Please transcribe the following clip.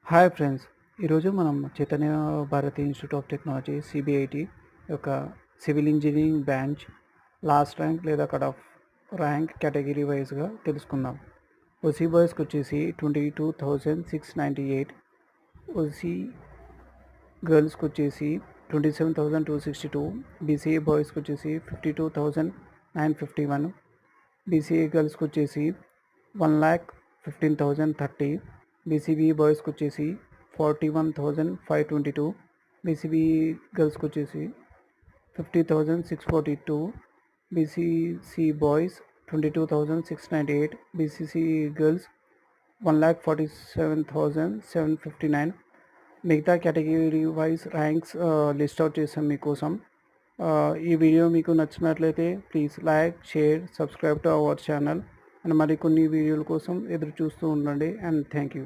Hi friends. ఈరోజు మనం Chaitanya Bharathi institute of technology CBIT యొక్క civil engineering branch last rank లేదా కట్ ఆఫ్ ర్యాంక్ కేటగిరీ వైజ్గా తెలుసుకుందాం. ఓసీ బాయ్స్కి వచ్చేసి 22,698, ఓసీ గర్ల్స్కి వచ్చేసి 27,262, బీసీఏ బాయ్స్కి వచ్చేసి 52,951, బీసీఏ గర్ల్స్కి వచ్చేసి 1,15,030, బీసీబీ బాయ్స్కి వచ్చేసి 41,522, బీసీబీ గర్ల్స్కి వచ్చేసి 50,642, బీసీసీ బాయ్స్ 22,698, బీసీసీ గర్ల్స్ 1,47,759. మిగతా category wise ranks list out చేసాం మీకోసం. ఈ వీడియో మీకు నచ్చినట్లయితే please like, share, subscribe to our channel and మరికొన్ని వీడియోల కోసం ఎదురు చూస్తూ ఉండండి. And thank you.